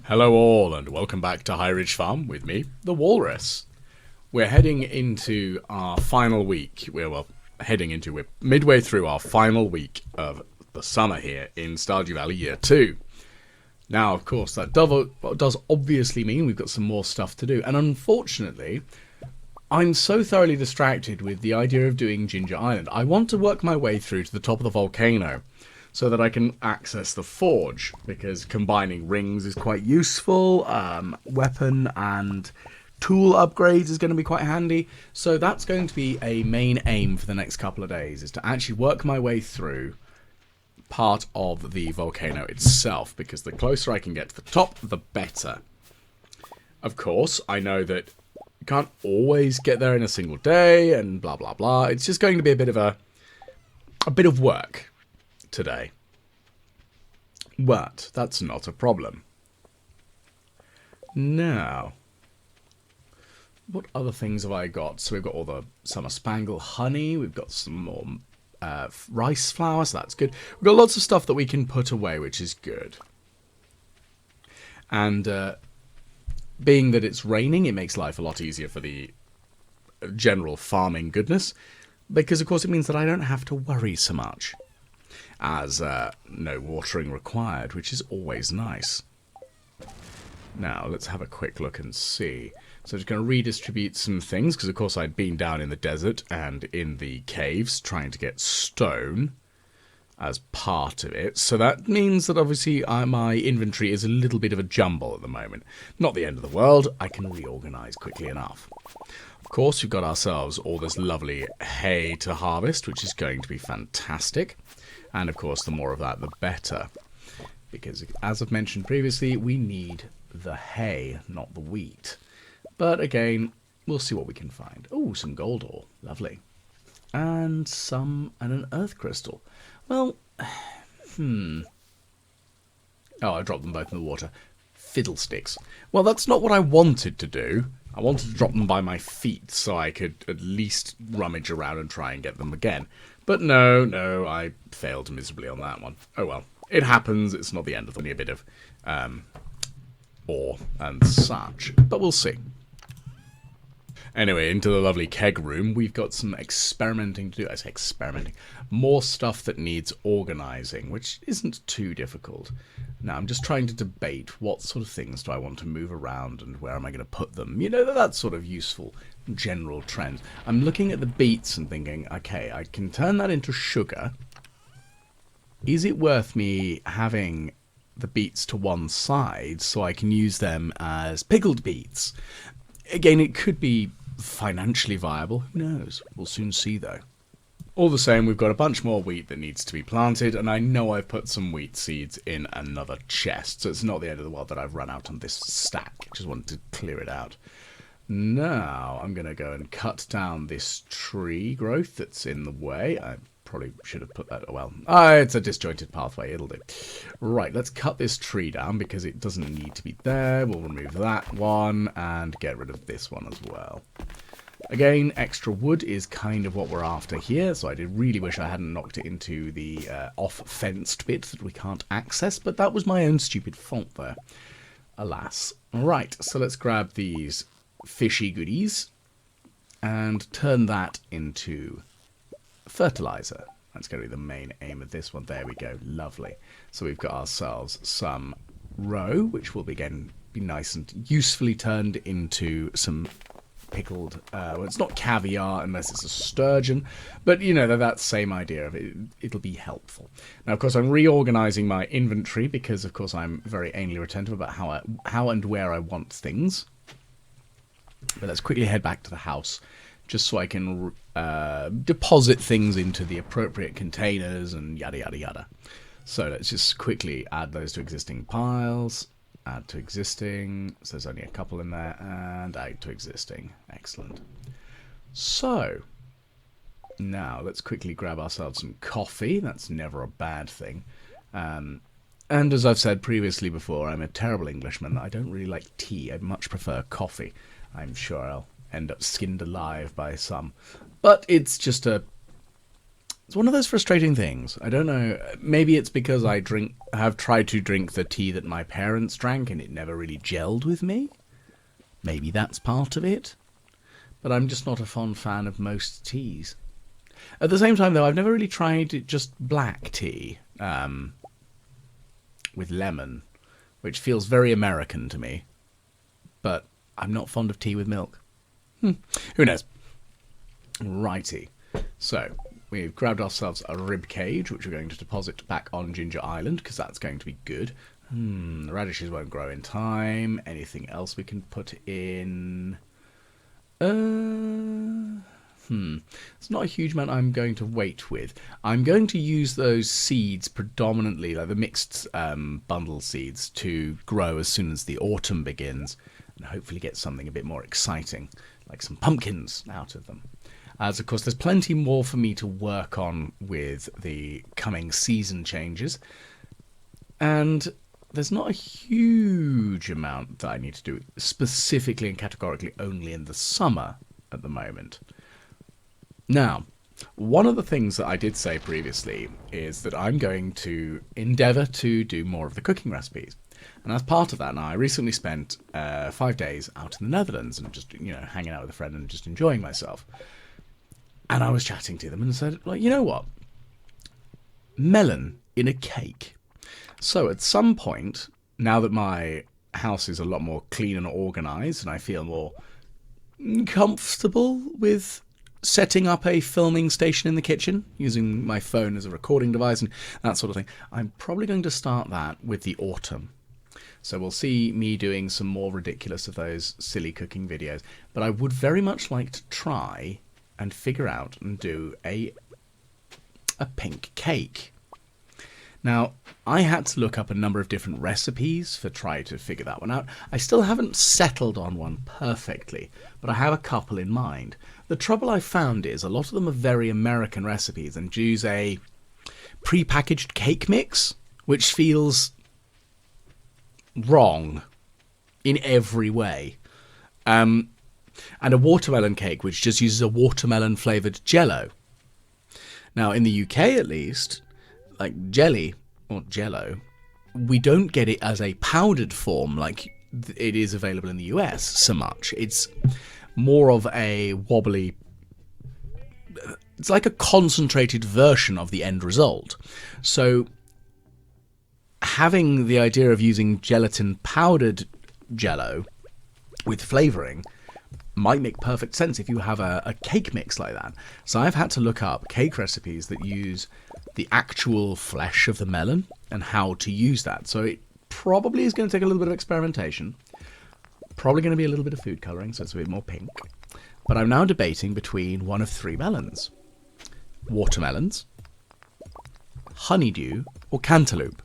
Hello all, and welcome back to High Ridge Farm with me, the Walrus. We're heading into our final week. We're midway through our final week of the summer here in Stardew Valley Year 2. Now, of course, that does obviously mean we've got some more stuff to do. And unfortunately, I'm so thoroughly distracted with the idea of doing Ginger Island. I want to work my way through to the top of the volcano, so that I can access the forge, because combining rings is quite useful. Weapon and tool upgrades is going to be quite handy. So that's going to be a main aim for the next couple of days, is to actually work my way through part of the volcano itself, because the closer I can get to the top, the better. Of course, I know that you can't always get there in a single day, and blah blah blah. It's just going to be a bit of work today. But that's not a problem. Now, what other things have I got? So we've got all the summer spangle honey, we've got some more rice flour, so that's good. We've got lots of stuff that we can put away, which is good. And being that it's raining, it makes life a lot easier for the general farming goodness, because of course it means that I don't have to worry so much, as no watering required, which is always nice. Now, let's have a quick look and see. So I'm just going to redistribute some things, because of course I'd been down in the desert and in the caves trying to get stone as part of it. So that means that obviously my inventory is a little bit of a jumble at the moment. Not the end of the world, I can reorganize quickly enough. Of course, we've got ourselves all this lovely hay to harvest, which is going to be fantastic. And of course, the more of that, the better. Because, as I've mentioned previously, we need the hay, not the wheat. But again, we'll see what we can find. Oh, some gold ore. Lovely. And an earth crystal. Well, Oh, I dropped them both in the water. Fiddlesticks. Well, that's not what I wanted to do. I wanted to drop them by my feet so I could at least rummage around and try and get them again. But no, I failed miserably on that one. Oh well, it happens. It's not the end of the... Only a bit of ore and such. But we'll see. Anyway, into the lovely keg room. We've got some experimenting to do. I say experimenting. More stuff that needs organising, which isn't too difficult. Now, I'm just trying to debate what sort of things do I want to move around and where am I going to put them. You know, that sort of useful general trend. I'm looking at the beets and thinking, okay, I can turn that into sugar. Is it worth me having the beets to one side so I can use them as pickled beets? Again, it could be financially viable. Who knows? We'll soon see, though. All the same, we've got a bunch more wheat that needs to be planted, and I know I've put some wheat seeds in another chest, so it's not the end of the world that I've run out on this stack. Just wanted to clear it out. Now, I'm going to go and cut down this tree growth that's in the way. I probably should have put that... Oh, well, it's a disjointed pathway. It'll do. Right, let's cut this tree down because it doesn't need to be there. We'll remove that one and get rid of this one as well. Again, extra wood is kind of what we're after here, so I did really wish I hadn't knocked it into the off-fenced bit that we can't access, but that was my own stupid fault there. Alas. Right, so let's grab these fishy goodies and turn that into fertilizer. That's going to be the main aim of this one. There we go. Lovely. So we've got ourselves some roe, which will again be nice and usefully turned into some pickled... well, it's not caviar unless it's a sturgeon, but you know, that same idea of it. It'll be helpful. Now, of course, I'm reorganizing my inventory because, of course, I'm very anally retentive about how and where I want things. But let's quickly head back to the house, just so I can deposit things into the appropriate containers and yada yada yada. So let's just quickly add those to existing piles. Add to existing. So there's only a couple in there. And add to existing. Excellent. So now let's quickly grab ourselves some coffee. That's never a bad thing. And as I've said previously before, I'm a terrible Englishman. I don't really like tea. I much prefer coffee. I'm sure I'll end up skinned alive by some. But it's just a It's one of those frustrating things. I don't know. Maybe it's because have tried to drink the tea that my parents drank and it never really gelled with me. Maybe that's part of it. But I'm just not a fond fan of most teas. At the same time, though, I've never really tried just black tea with lemon, which feels very American to me. But I'm not fond of tea with milk. Who knows? Righty. So, we've grabbed ourselves a rib cage, which we're going to deposit back on Ginger Island, because that's going to be good. The radishes won't grow in time. Anything else we can put in? It's not a huge amount I'm going to wait with. I'm going to use those seeds predominantly, like the mixed bundle seeds, to grow as soon as the autumn begins, and hopefully get something a bit more exciting, like some pumpkins out of them. As of course, there's plenty more for me to work on with the coming season changes, and there's not a huge amount that I need to do specifically and categorically only in the summer at the moment. Now, one of the things that I did say previously is that I'm going to endeavour to do more of the cooking recipes. And as part of that, now I recently spent 5 days out in the Netherlands and just, hanging out with a friend and just enjoying myself. And I was chatting to them and said, like, you know what? Melon in a cake. So at some point, now that my house is a lot more clean and organised and I feel more comfortable with setting up a filming station in the kitchen, using my phone as a recording device and that sort of thing, I'm probably going to start that with the autumn. So we'll see me doing some more ridiculous of those silly cooking videos. But I would very much like to try and figure out and do a pink cake. Now, I had to look up a number of different recipes for try to figure that one out. I still haven't settled on one perfectly, but I have a couple in mind. The trouble I found is a lot of them are very American recipes and use a pre-packaged cake mix, which feels wrong in every way. And a watermelon cake, which just uses a watermelon-flavoured Jell-O. Now, in the UK at least, like jelly, or Jell-O, we don't get it as a powdered form like it is available in the US so much. It's more of a wobbly... It's like a concentrated version of the end result. So, having the idea of using gelatin-powdered Jell-O with flavouring might make perfect sense if you have a cake mix like that. So I've had to look up cake recipes that use the actual flesh of the melon and how to use that. So it probably is going to take a little bit of experimentation. Probably going to be a little bit of food colouring, so it's a bit more pink. But I'm now debating between one of 3 melons. Watermelons, honeydew, or cantaloupe.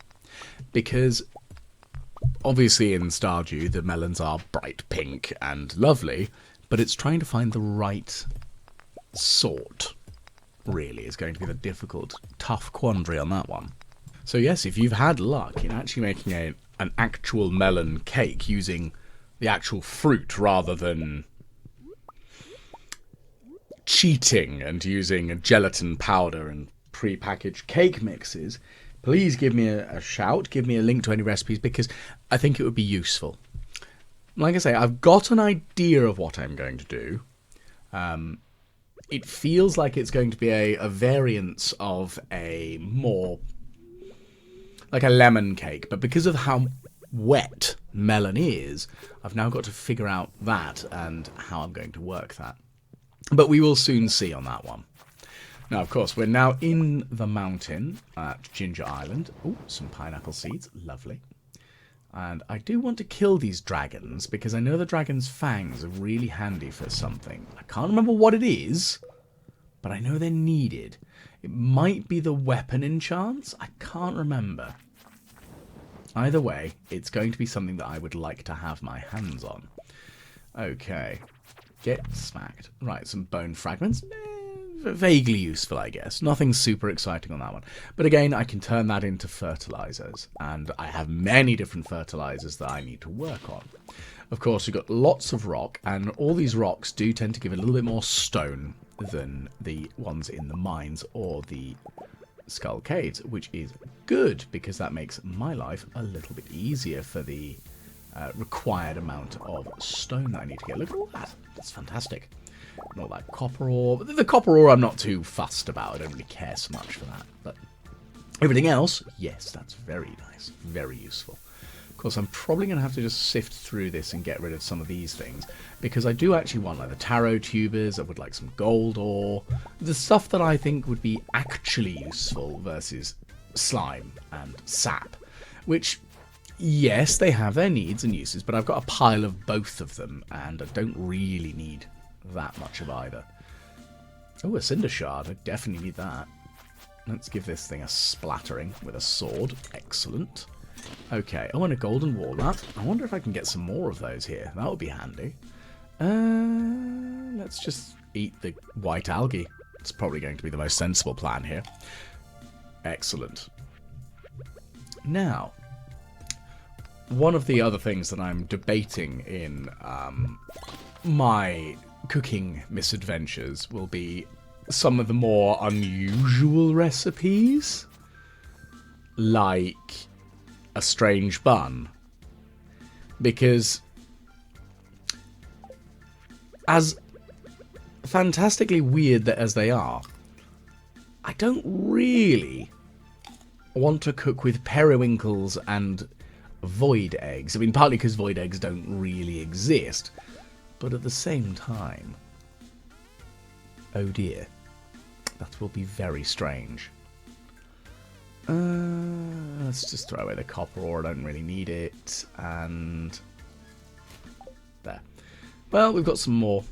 Because obviously in Stardew the melons are bright pink and lovely, but it's trying to find the right sort, really, is going to be the difficult, tough quandary on that one. So yes, if you've had luck in actually making an actual melon cake using the actual fruit rather than cheating and using a gelatin powder and pre-packaged cake mixes, please give me a shout, give me a link to any recipes, because I think it would be useful. Like I say, I've got an idea of what I'm going to do. It feels like it's going to be a variance of a more... like a lemon cake, but because of how wet melon is, I've now got to figure out that and how I'm going to work that. But we will soon see on that one. Now, of course, we're now in the mountain at Ginger Island. Oh, some pineapple seeds. Lovely. And I do want to kill these dragons because I know the dragon's fangs are really handy for something. I can't remember what it is, but I know they're needed. It might be the weapon enchants. I can't remember. Either way, it's going to be something that I would like to have my hands on. Okay. Get smacked. Right, some bone fragments. vaguely useful, I guess. Nothing super exciting on that one. But again, I can turn that into fertilizers, and I have many different fertilizers that I need to work on. Of course, we've got lots of rock, and all these rocks do tend to give a little bit more stone than the ones in the mines or the skull caves, which is good, because that makes my life a little bit easier for the required amount of stone that I need to get. Look at all that. That's fantastic. And all that copper ore. The copper ore I'm not too fussed about. I don't really care so much for that. But everything else, yes, that's very nice. Very useful. Of course, I'm probably going to have to just sift through this and get rid of some of these things, because I do actually want like the taro tubers. I would like some gold ore. The stuff that I think would be actually useful versus slime and sap, which, yes, they have their needs and uses, but I've got a pile of both of them, and I don't really need that much of either. Oh, a cinder shard. I definitely need that. Let's give this thing a splattering with a sword. Excellent. Okay, I want a golden walnut. I wonder if I can get some more of those here. That would be handy. Let's just eat the white algae. It's probably going to be the most sensible plan here. Excellent. Now, one of the other things that I'm debating in my cooking misadventures will be some of the more unusual recipes, like a strange bun, because as fantastically weird as they are, I don't really want to cook with periwinkles and void eggs. I mean, partly because void eggs don't really exist, but at the same time, oh dear, that will be very strange. Let's just throw away the copper ore. I don't really need it. And there. Well, we've got some more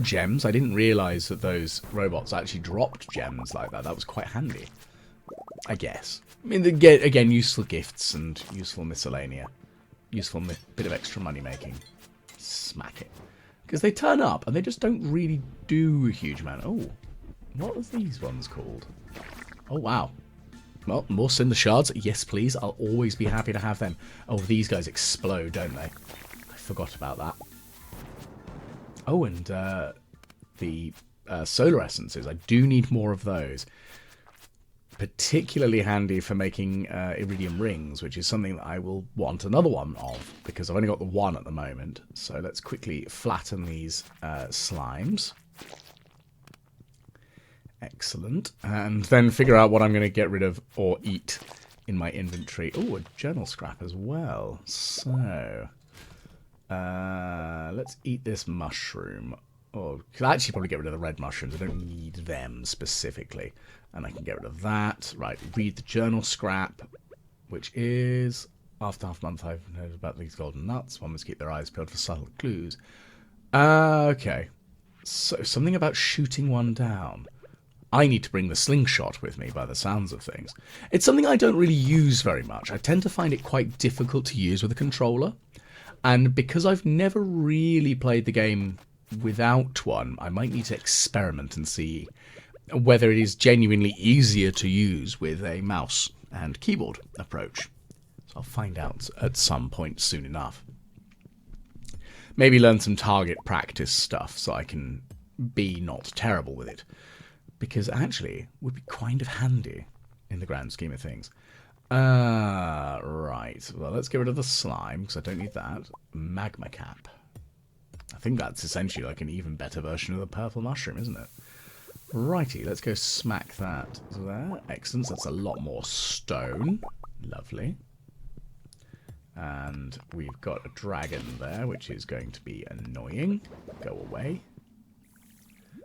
gems. I didn't realise that those robots actually dropped gems like that. That was quite handy, I guess. I mean, again, useful gifts and useful miscellanea. Useful bit of extra money making. Smack it. Because they turn up and they just don't really do a huge amount. Oh, what was these ones called? Oh, wow. Well, more cinder shards. Yes, please. I'll always be happy to have them. Oh, these guys explode, don't they? I forgot about that. Oh, and the solar essences. I do need more of those. Particularly handy for making iridium rings, which is something that I will want another one of, because I've only got the one at the moment. So let's quickly flatten these slimes. Excellent. And then figure out what I'm going to get rid of or eat in my inventory. Oh, a journal scrap as well. So, let's eat this mushroom. Oh, I'll actually probably get rid of the red mushrooms. I don't need them specifically. And I can get rid of that. Right, read the journal scrap, which is, after half a month I've heard about these golden nuts. One must keep their eyes peeled for subtle clues. Okay. So, something about shooting one down. I need to bring the slingshot with me by the sounds of things. It's something I don't really use very much. I tend to find it quite difficult to use with a controller. And because I've never really played the game without one, I might need to experiment and see whether it is genuinely easier to use with a mouse and keyboard approach. So I'll find out at some point soon enough. Maybe learn some target practice stuff so I can be not terrible with it. Because actually, it would be kind of handy in the grand scheme of things. Right. Well, let's get rid of the slime, because I don't need that. Magma cap. I think that's essentially like an even better version of the purple mushroom, isn't it? Righty, let's go smack that there. Excellent. That's a lot more stone. Lovely. And we've got a dragon there, which is going to be annoying. Go away.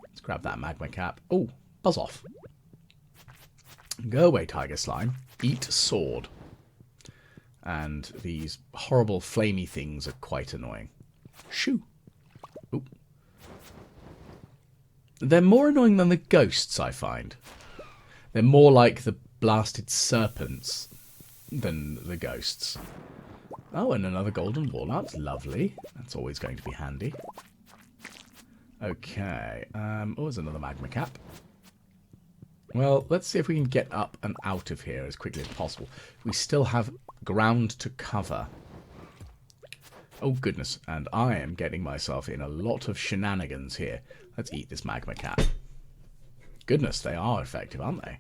Let's grab that magma cap. Oh, buzz off. Go away, tiger slime. Eat sword. And these horrible flamey things are quite annoying. Shoo. Ooh. They're more annoying than the ghosts, I find. They're more like the blasted serpents than the ghosts. Oh, and another golden walnut. Lovely. That's always going to be handy. Okay. Oh, there's another magma cap. Well, let's see if we can get up and out of here as quickly as possible. We still have ground to cover. Oh, goodness. And I am getting myself in a lot of shenanigans here. Let's eat this magma cap. Goodness, they are effective, aren't they?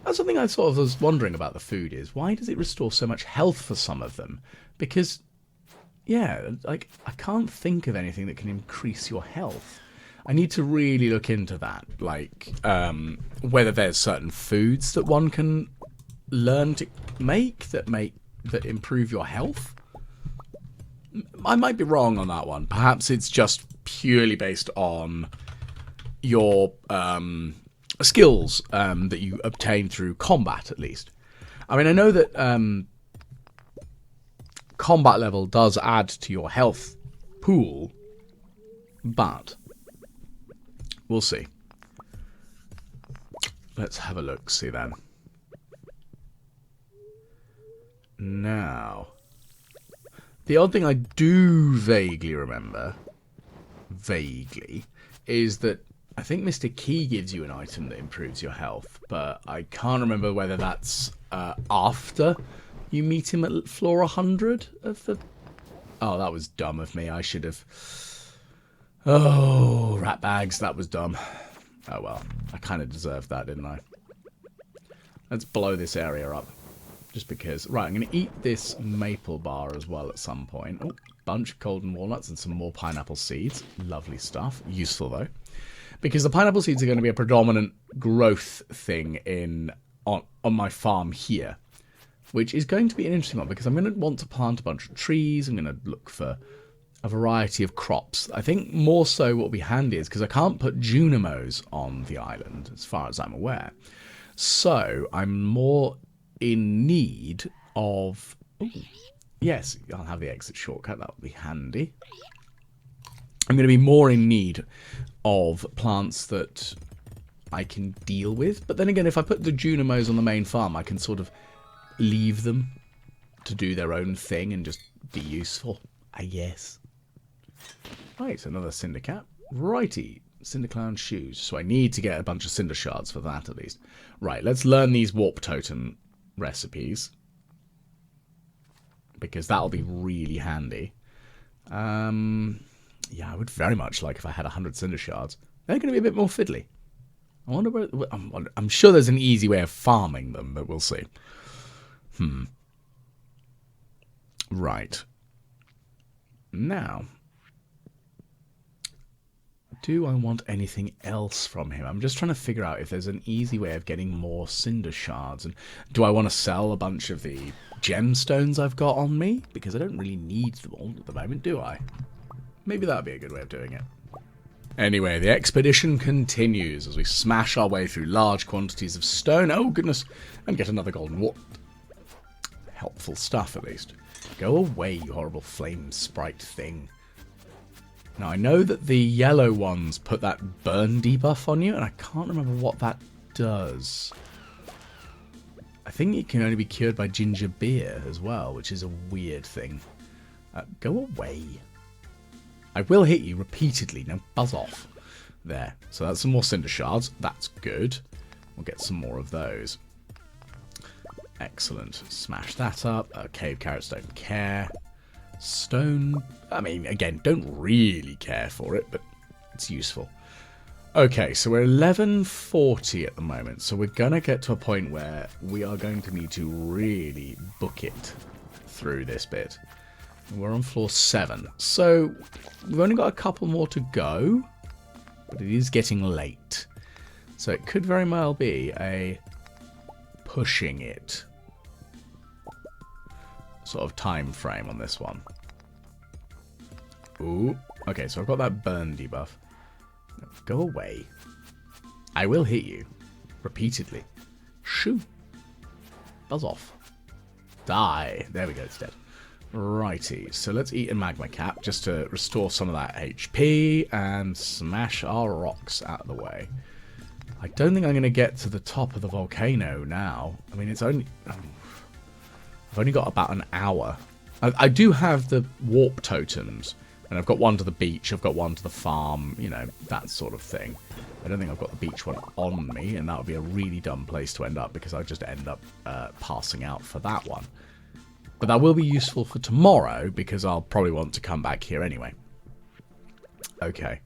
That's something I sort of was wondering about the food is, why does it restore so much health for some of them? Because, yeah, like, I can't think of anything that can increase your health. I need to really look into that, like, whether there's certain foods that one can learn to make that improve your health. I might be wrong on that one. Perhaps it's just purely based on your skills that you obtain through combat, at least. I mean, I know that combat level does add to your health pool, but we'll see. Let's have a look, see then. Now, the odd thing I do vaguely remember, is that I think Mr. Key gives you an item that improves your health, but I can't remember whether that's after you meet him at floor 100 of the... Oh, that was dumb of me. I should have... Oh, rat bags, that was dumb. Oh well, I kind of deserved that, didn't I? Let's blow this area up. Just because... Right, I'm going to eat this maple bar as well at some point. Oh, bunch of golden walnuts and some more pineapple seeds. Lovely stuff. Useful, though. Because the pineapple seeds are going to be a predominant growth thing on my farm here. Which is going to be an interesting one, because I'm going to want to plant a bunch of trees. I'm going to look for a variety of crops. I think more so what will be handy is, because I can't put junimos on the island, as far as I'm aware. So, I'm more in need of... Ooh, yes, I'll have the exit shortcut. That will be handy. I'm going to be more in need of plants that I can deal with. But then again, if I put the junimos on the main farm, I can sort of leave them to do their own thing and just be useful, I guess. Right, another cinder cap. Righty, cinder clown shoes. So I need to get a bunch of cinder shards for that at least. Right, let's learn these warp totem recipes, because that'll be really handy. Yeah, I would very much like if I had 100 cinder shards. They're going to be a bit more fiddly. I wonder where... I'm sure there's an easy way of farming them, but we'll see. Right. Now, do I want anything else from him? I'm just trying to figure out if there's an easy way of getting more cinder shards. And do I want to sell a bunch of the gemstones I've got on me? Because I don't really need them all at the moment, do I? Maybe that'd be a good way of doing it. Anyway, the expedition continues as we smash our way through large quantities of stone. Oh, goodness. And get another golden warp. Helpful stuff, at least. Go away, you horrible flame sprite thing. Now, I know that the yellow ones put that burn debuff on you, and I can't remember what that does. I think it can only be cured by ginger beer as well, which is a weird thing. Go away. I will hit you repeatedly. Now, buzz off. There. So that's some more cinder shards. That's good. We'll get some more of those. Excellent. Smash that up. Cave carrots don't care. Stone, I mean, again, don't really care for it, but it's useful. Okay, so we're 1140 at the moment, so we're going to get to a point where we are going to need to really book it through this bit. We're on floor 7, so we've only got a couple more to go, but it is getting late. So it could very well be a pushing it sort of time frame on this one. Ooh, okay, so I've got that burn debuff. Go away. I will hit you repeatedly. Shoo. Buzz off. Die. There we go, it's dead. Righty, so let's eat a magma cap just to restore some of that HP and smash our rocks out of the way. I don't think I'm going to get to the top of the volcano now. I mean, it's only... I've only got about an hour. I do have the warp totems, And I've got one to the beach, I've got one to the farm, you know, that sort of thing. I don't think I've got the beach one on me, and that would be a really dumb place to end up, because I'd just end up passing out for that one. But that will be useful for tomorrow, because I'll probably want to come back here anyway. Okay.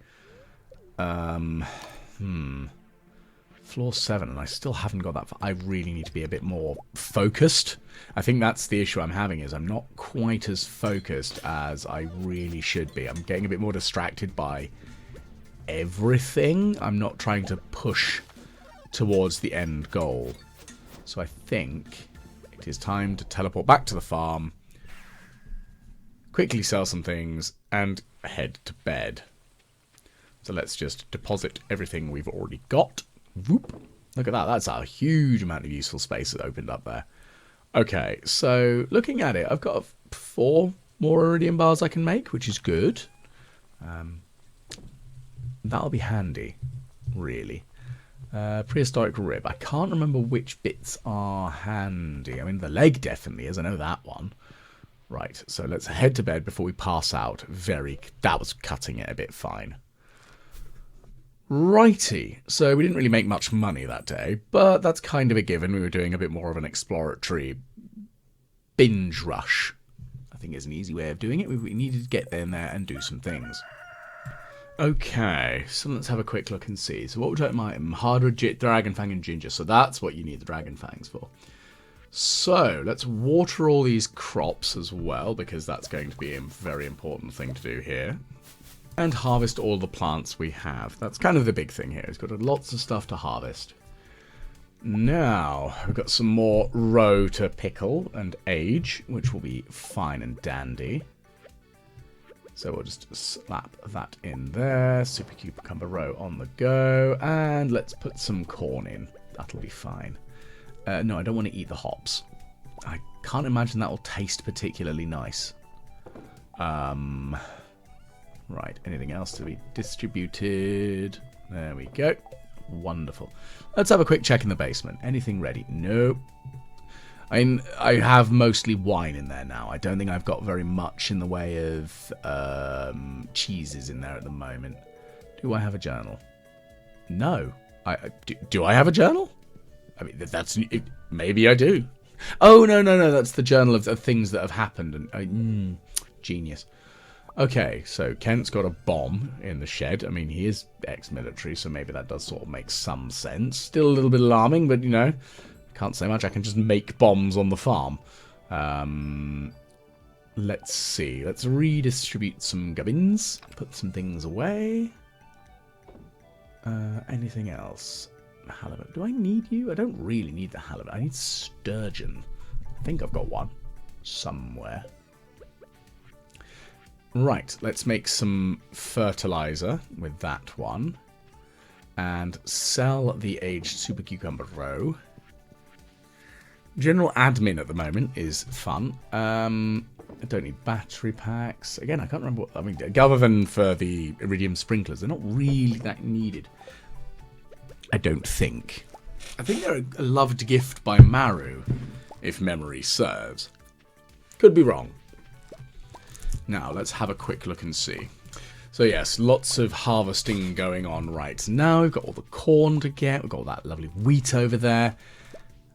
Floor 7, and I still haven't got that far. I really need to be a bit more focused. I think that's the issue I'm having, is I'm not quite as focused as I really should be. I'm getting a bit more distracted by everything. I'm not trying to push towards the end goal. So I think it is time to teleport back to the farm, quickly sell some things, and head to bed. So let's just deposit everything we've already got. Whoop. Look at that. That's a huge amount of useful space that opened up there. Okay, so looking at it, I've got 4 more iridium bars I can make, which is good. That'll be handy, really. Prehistoric rib. I can't remember which bits are handy. I mean, the leg definitely is. I know that one. Right, so let's head to bed before we pass out. That was cutting it a bit fine. Righty, so we didn't really make much money that day, but that's kind of a given. We were doing a bit more of an exploratory binge rush, I think is an easy way of doing it. We needed to get in there and do some things. Okay, so let's have a quick look and see. So what would I like? Hardwood, dragon fang and ginger, so that's what you need the dragon fangs for. So let's water all these crops as well, because that's going to be a very important thing to do here. And harvest all the plants we have. That's kind of the big thing here. It's got lots of stuff to harvest. Now, we've got some more roe to pickle and age, which will be fine and dandy. So we'll just slap that in there. Super cucumber roe on the go. And let's put some corn in. That'll be fine. No, I don't want to eat the hops. I can't imagine that will taste particularly nice. Right, anything else to be distributed? There we go. Wonderful. Let's have a quick check in the basement. Anything ready? Nope. I mean, I have mostly wine in there now. I don't think I've got very much in the way of cheeses in there at the moment. Do I have a journal? No. Do I have a journal? I mean, maybe I do. Oh, no. That's the journal of things that have happened. And genius. Okay, so Kent's got a bomb in the shed. I mean, he is ex-military, so maybe that does sort of make some sense. Still a little bit alarming, but, you know, can't say much. I can just make bombs on the farm. Let's see. Let's redistribute some gubbins. Put some things away. Anything else? Halibut. Do I need you? I don't really need the halibut. I need sturgeon. I think I've got one somewhere. Right, let's make some fertilizer with that one. And sell the aged super cucumber roe. General admin at the moment is fun. I don't need battery packs. Again, I can't remember what... I mean, other than for the iridium sprinklers, they're not really that needed. I don't think. I think they're a loved gift by Maru, if memory serves. Could be wrong. Now, let's have a quick look and see. So yes, lots of harvesting going on right now. We've got all the corn to get. We've got all that lovely wheat over there.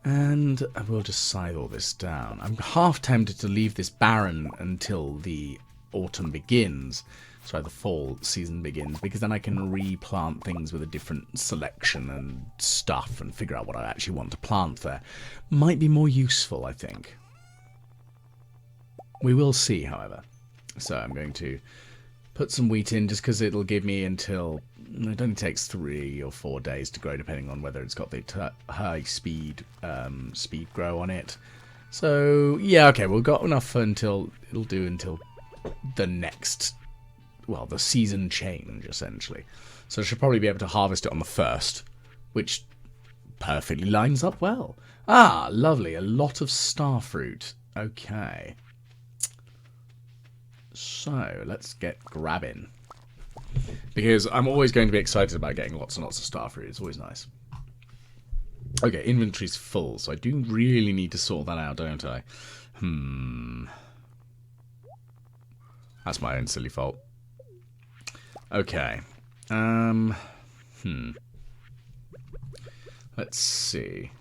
And we'll just scythe all this down. I'm half tempted to leave this barren until the autumn begins. Sorry, the fall season begins. Because then I can replant things with a different selection and stuff and figure out what I actually want to plant there. Might be more useful, I think. We will see, however. So I'm going to put some wheat in just because it'll give me until... It only takes 3 or 4 days to grow, depending on whether it's got the high speed grow on it. So, yeah, okay, we've got enough until... It'll do until the next... Well, the season change, essentially. So I should probably be able to harvest it on the 1st, which perfectly lines up well. Ah, lovely. A lot of starfruit. Okay. So, let's get grabbing. Because I'm always going to be excited about getting lots and lots of starfruit. It's always nice. Okay, inventory's full, so I do really need to sort that out, don't I? That's my own silly fault. Okay. Let's see.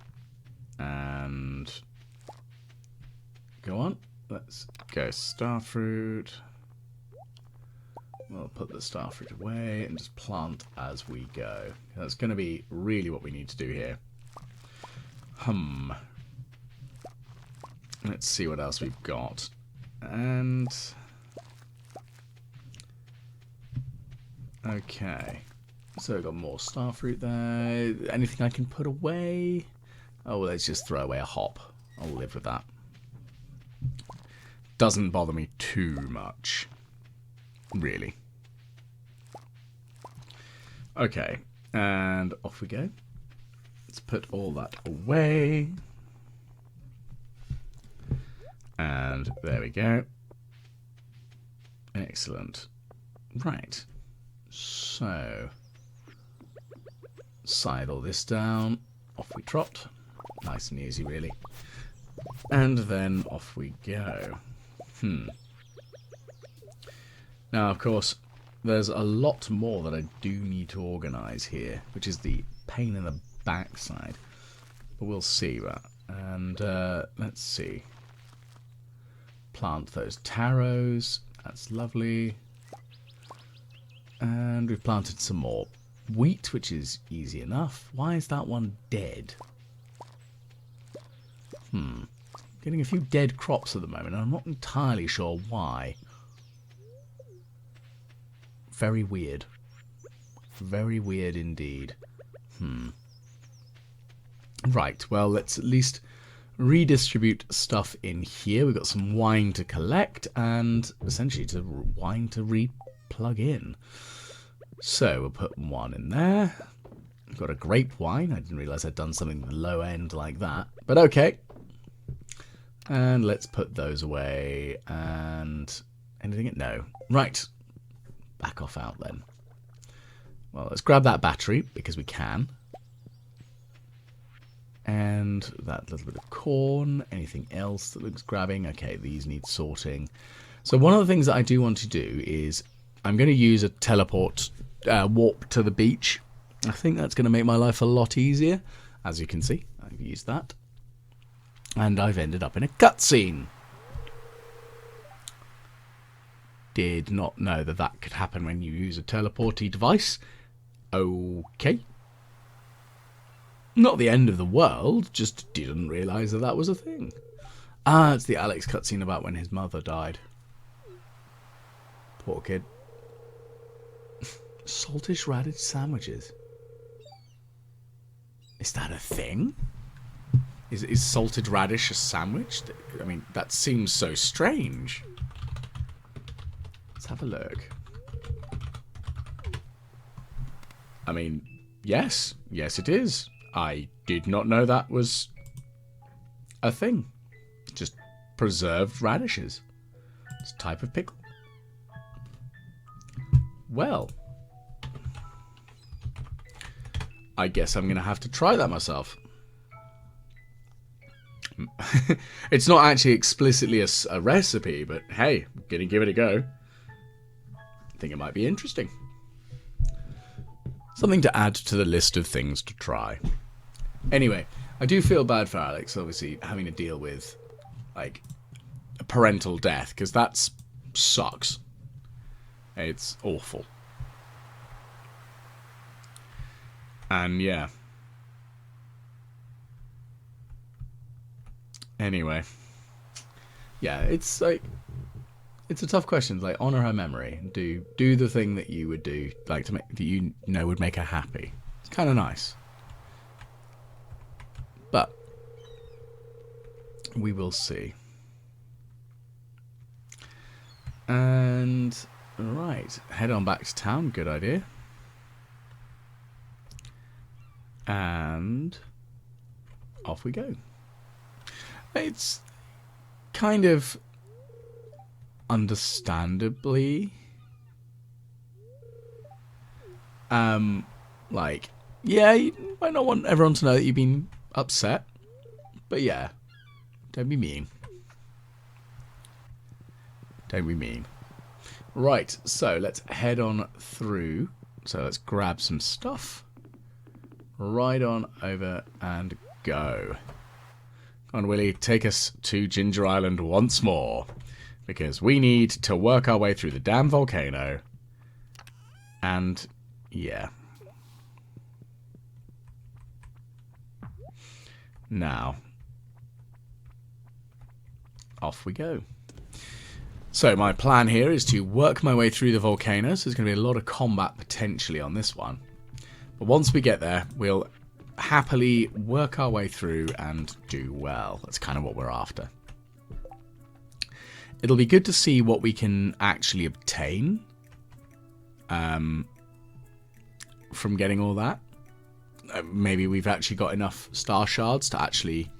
And go on. Let's go starfruit. We'll put the starfruit away and just plant as we go. That's going to be really what we need to do here. Let's see what else we've got. And okay. So we've got more starfruit there. Anything I can put away? Oh, let's just throw away a hop. I'll live with that. Doesn't bother me too much. Really. Okay. And off we go. Let's put all that away. And there we go. Excellent. Right. So, side all this down. Off we trot. Nice and easy, really. And then off we go. Now, of course, there's a lot more that I do need to organise here, which is the pain in the backside. But we'll see that. And let's see. Plant those taros. That's lovely. And we've planted some more wheat, which is easy enough. Why is that one dead? Getting a few dead crops at the moment, and I'm not entirely sure why. Very weird. Very weird indeed. Right, well, let's at least redistribute stuff in here. We've got some wine to collect and essentially wine to re-plug in. So we'll put one in there. We've got a grape wine. I didn't realise I'd done something low end like that. But okay. And let's put those away. And anything? No. Right. Back off out then. Well, let's grab that battery because we can. And that little bit of corn. Anything else that looks grabbing? Okay, these need sorting. So one of the things that I do want to do is I'm going to use a teleport warp to the beach. I think that's going to make my life a lot easier. As you can see, I've used that. And I've ended up in a cutscene. Did not know that that could happen when you use a teleporty device. Okay. Not the end of the world, just didn't realise that that was a thing. Ah, it's the Alex cutscene about when his mother died. Poor kid. Saltish radish sandwiches. Is that a thing? Is salted radish a sandwich? I mean, that seems so strange. Let's have a look. I mean, yes. Yes, it is. I did not know that was a thing. Just preserved radishes. It's a type of pickle. Well, I guess I'm going to have to try that myself. It's not actually explicitly a recipe, but hey, I'm going to give it a go. I think it might be interesting. Something to add to the list of things to try. Anyway, I do feel bad for Alex, obviously, having to deal with, like, a parental death, because that sucks. It's awful. And, yeah. Anyway. Yeah, it's, like, it's a tough question. Like, honour her memory. Do the thing that you would do, like, to make, that you know would make her happy. It's kind of nice. But we will see. And right, head on back to town. Good idea. And off we go. It's kind of understandably like, yeah, you might not want everyone to know that you've been upset, but yeah, don't be mean. Don't be mean. Right, so let's head on through. So let's grab some stuff. Right on over and go. Come on, Willie, take us to Ginger Island once more. Because we need to work our way through the damn volcano. And, yeah. Now, off we go. So my plan here is to work my way through the volcano. So there's going to be a lot of combat potentially on this one. But once we get there, we'll happily work our way through and do well. That's kind of what we're after. It'll be good to see what we can actually obtain from getting all that. Maybe we've actually got enough star shards to actually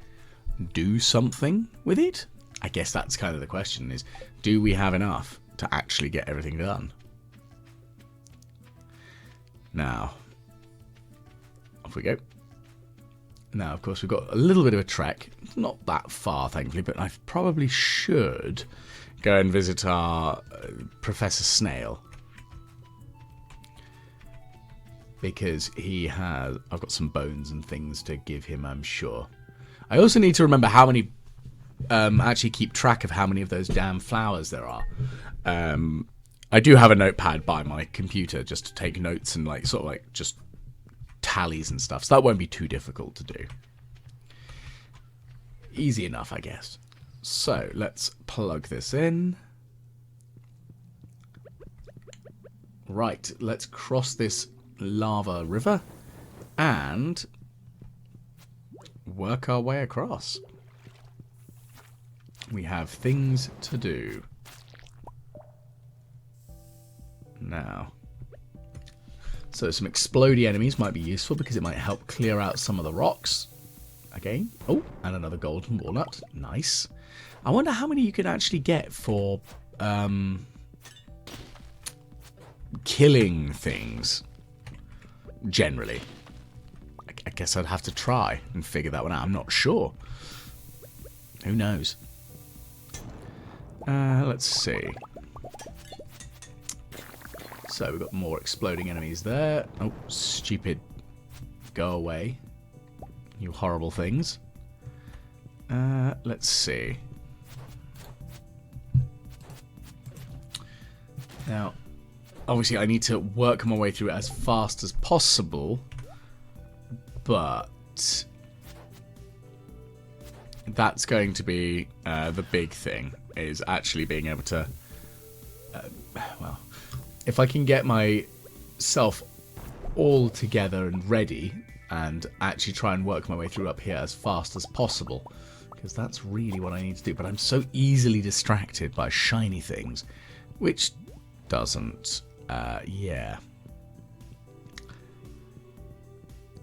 do something with it. I guess that's kind of the question, is do we have enough to actually get everything done? Now, off we go. Now, of course, we've got a little bit of a trek. It's not that far, thankfully, but I probably should go and visit our Professor Snail. Because I've got some bones and things to give him, I'm sure. I also need to remember how many, actually keep track of how many of those damn flowers there are. I do have a notepad by my computer just to take notes and sort of just tallies and stuff. So that won't be too difficult to do. Easy enough, I guess. So let's plug this in. Right, let's cross this lava river and work our way across. We have things to do. Now, so some explodey enemies might be useful because it might help clear out some of the rocks. Again. Oh, and another golden walnut. Nice. I wonder how many you can actually get for killing things. Generally. I guess I'd have to try and figure that one out. I'm not sure. Who knows? Let's see. So we've got more exploding enemies there. Oh, stupid. Go away. You horrible things. Let's see. Now, obviously I need to work my way through it as fast as possible, but that's going to be the big thing, is actually being able to, well, if I can get myself all together and ready and actually try and work my way through up here as fast as possible, because that's really what I need to do. But I'm so easily distracted by shiny things, which doesn't, yeah.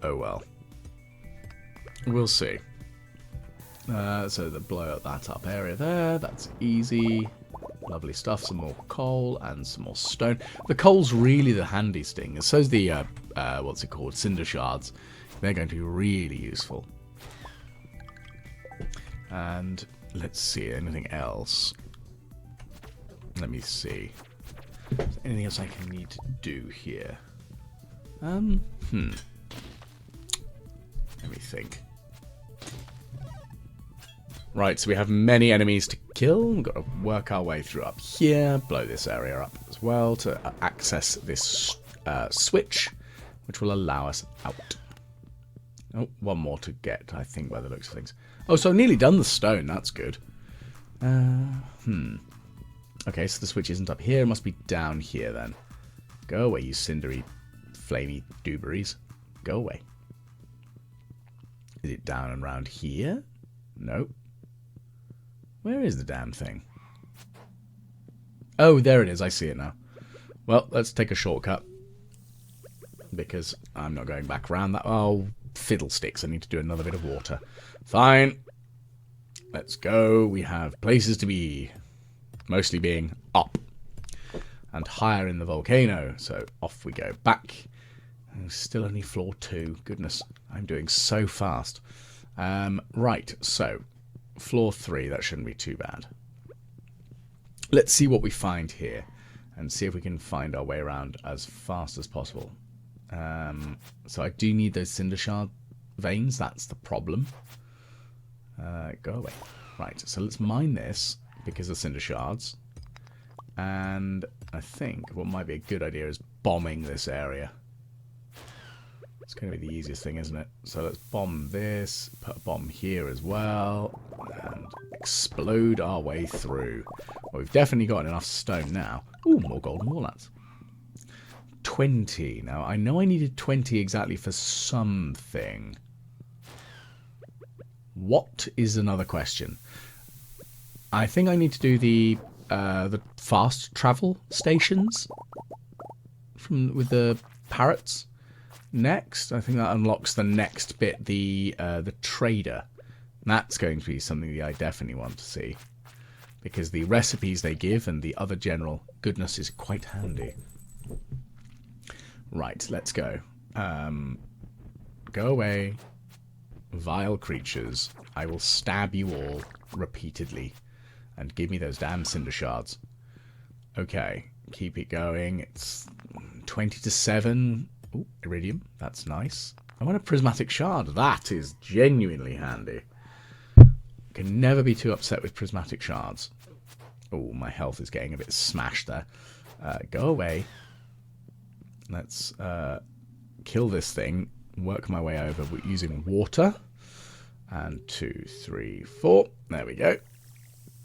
Oh well. We'll see. So the blow up that up area there, that's easy. Lovely stuff. Some more coal and some more stone. The coal's really the handy thing. So's the, what's it called? Cinder shards. They're going to be really useful. And let's see, anything else? Let me see. Is there anything else I can need to do here? Let me think. Right, so we have many enemies to kill. We've got to work our way through up here, blow this area up as well to access this switch, which will allow us out. Oh, one more to get, I think, by the looks of things. Oh, so I've nearly done the stone. That's good. Okay, so the switch isn't up here. It must be down here, then. Go away, you cindery, flamey dooberies. Go away. Is it down and round here? Nope. Where is the damn thing? Oh, there it is. I see it now. Well, let's take a shortcut. Because I'm not going back around that. Oh, fiddlesticks. I need to do another bit of water. Fine. Let's go. We have places to be. Mostly being up. And higher in the volcano. So off we go. Back. Still only floor 2. Goodness. I'm doing so fast. Right. So. Floor 3, that shouldn't be too bad. Let's see what we find here. and see if we can find our way around as fast as possible. So I do need those cinder shard veins. That's the problem. Go away. Right, so let's mine this because of cinder shards. And I think what might be a good idea is bombing this area. It's going to be the easiest thing, isn't it? So let's bomb this, put a bomb here as well, and explode our way through. Well, we've definitely got enough stone now. Ooh, more golden walnuts. 20. Now, I know I needed 20 exactly for something. What is another question? I think I need to do the fast travel stations with the parrots. Next, I think that unlocks the next bit, the trader. That's going to be something that I definitely want to see, because the recipes they give and the other general goodness is quite handy. Right, let's go. Go away, vile creatures. I will stab you all repeatedly, and give me those damn cinder shards. Okay, keep it going. It's 20 to 7. Ooh, iridium. That's nice. I want a prismatic shard. That is genuinely handy. Can never be too upset with prismatic shards. Oh, my health is getting a bit smashed there. Go away. Let's kill this thing. Work my way over using water. And 2, 3, 4. There we go.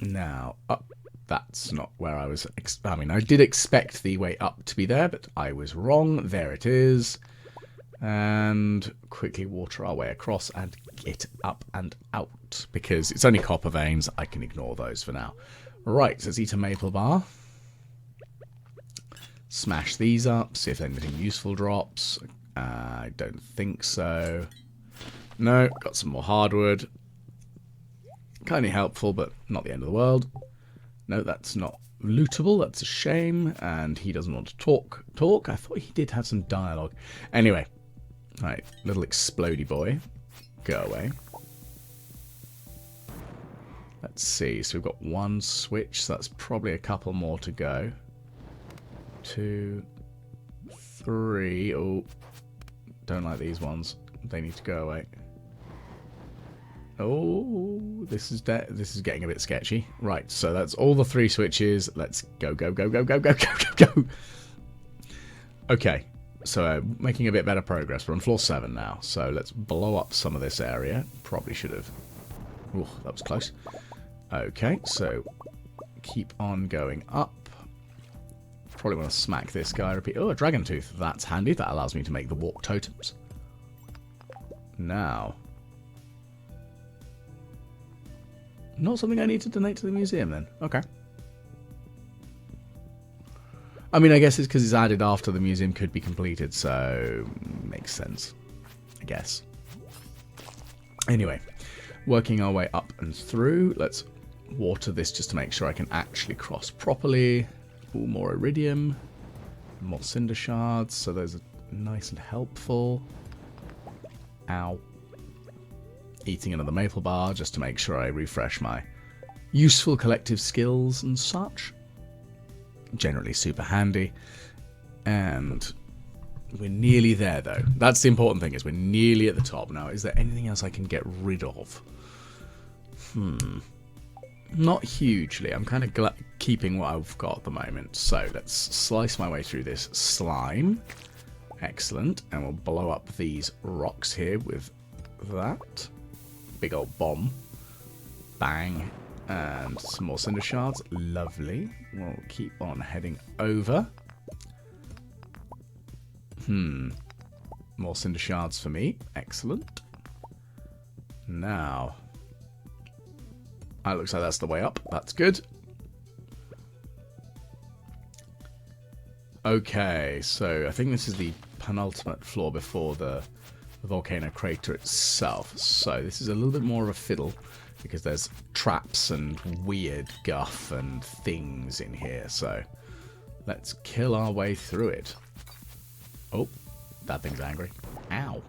Now, up. That's not where I was... I mean, I did expect the way up to be there, but I was wrong. There it is. And quickly water our way across and get up and out. Because it's only copper veins. I can ignore those for now. Right, let's eat a maple bar. Smash these up. See if anything useful drops. I don't think so. No, got some more hardwood. Kind of helpful, but not the end of the world. No, that's not lootable. That's a shame. And he doesn't want to talk. I thought he did have some dialogue. Anyway. Right, little explodey boy. Go away. Let's see. So we've got one switch. So that's probably a couple more to go. 2, 3. Oh, don't like these ones. They need to go away. Oh, this is getting a bit sketchy. Right, so that's all the 3 switches. Let's go, go, go, go, go, go, go, go, go. Okay, so making a bit better progress. We're on floor 7 now, so let's blow up some of this area. Probably should have. Oh, that was close. Okay, so keep on going up. Probably want to smack this guy. Repeat. Oh, a dragon tooth. That's handy. That allows me to make the warp totems. Now. Not something I need to donate to the museum then. Okay. I mean, I guess it's because it's added after the museum could be completed, so makes sense. I guess. Anyway, working our way up and through. Let's water this just to make sure I can actually cross properly. Ooh, more iridium. More cinder shards, so those are nice and helpful. Ow. Eating another maple bar just to make sure I refresh my useful collective skills and such. Generally super handy. And we're nearly there, though. That's the important thing, is we're nearly at the top. Now, is there anything else I can get rid of? Not hugely. I'm kind of keeping what I've got at the moment. So let's slice my way through this slime. Excellent. And we'll blow up these rocks here with that. Big old bomb. Bang. And some more cinder shards. Lovely. We'll keep on heading over. More cinder shards for me. Excellent. Now. It looks like that's the way up. That's good. Okay, so I think this is the penultimate floor before the volcano crater itself. So this is a little bit more of a fiddle because there's traps and weird guff and things in here. So let's kill our way through it. Oh, that thing's angry. Ow.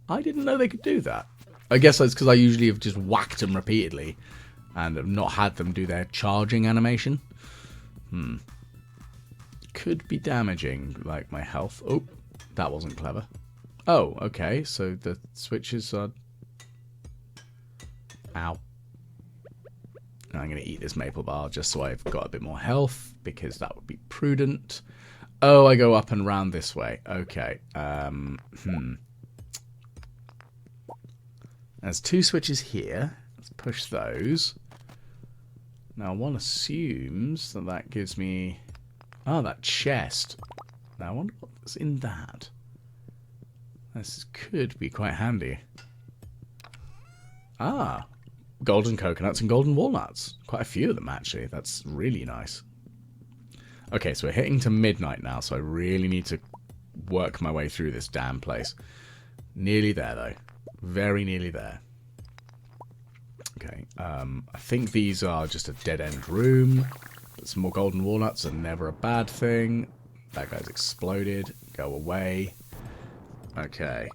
I didn't know they could do that. I guess that's because I usually have just whacked them repeatedly and have not had them do their charging animation. could be damaging, like my health. Oh, that wasn't clever. Oh, okay, so the switches are... Ow. I'm going to eat this maple bar just so I've got a bit more health, because that would be prudent. Oh, I go up and round this way. Okay. There's 2 switches here. Let's push those. Now, one assumes that that gives me... Oh, that chest. Now, I wonder what's in that. This could be quite handy. Ah, golden coconuts and golden walnuts. Quite a few of them, actually. That's really nice. Okay, so we're hitting to midnight now, so I really need to work my way through this damn place. Nearly there, though. Very nearly there. Okay, I think these are just a dead-end room. But some more golden walnuts are never a bad thing. That guy's exploded. Go away. Okay,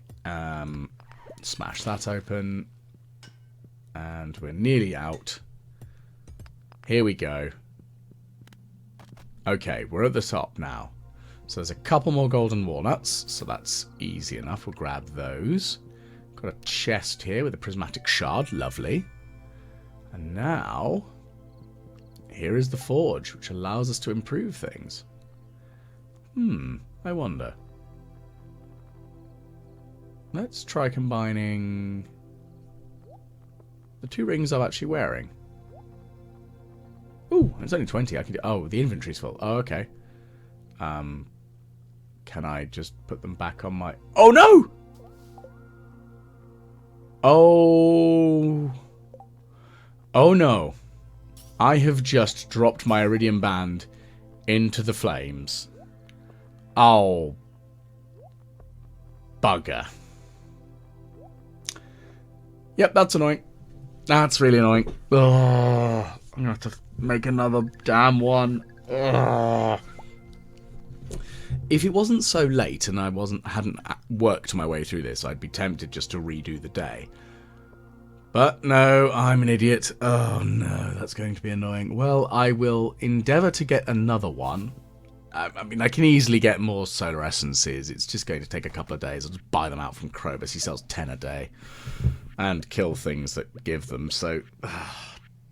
smash that open. And we're nearly out. Here we go. Okay, we're at the top now. So there's a couple more golden walnuts, so that's easy enough. We'll grab those. Got a chest here with a prismatic shard. Lovely. And now, here is the forge, which allows us to improve things. I wonder. Let's try combining the 2 rings I'm actually wearing. Ooh, it's only 20. I can do... Oh, the inventory's full. Oh, okay. Can I just put them back on my... Oh, no! Oh... Oh, no. I have just dropped my iridium band into the flames. Oh. Bugger. Yep, that's annoying. That's really annoying. Oh, I'm going to have to make another damn one. Oh. If it wasn't so late and I hadn't worked my way through this, I'd be tempted just to redo the day. But no, I'm an idiot. Oh no, that's going to be annoying. Well, I will endeavour to get another one. I mean, I can easily get more solar essences. It's just going to take a couple of days. I'll just buy them out from Krobus. He sells 10 a day. And kill things that give them. So,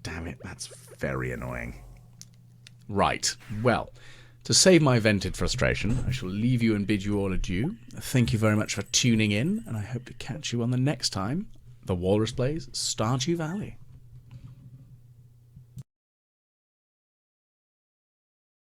damn it, that's very annoying. Right, well, to save my vented frustration, I shall leave you and bid you all adieu. Thank you very much for tuning in, and I hope to catch you on the next time. The Walrus Plays Stardew Valley.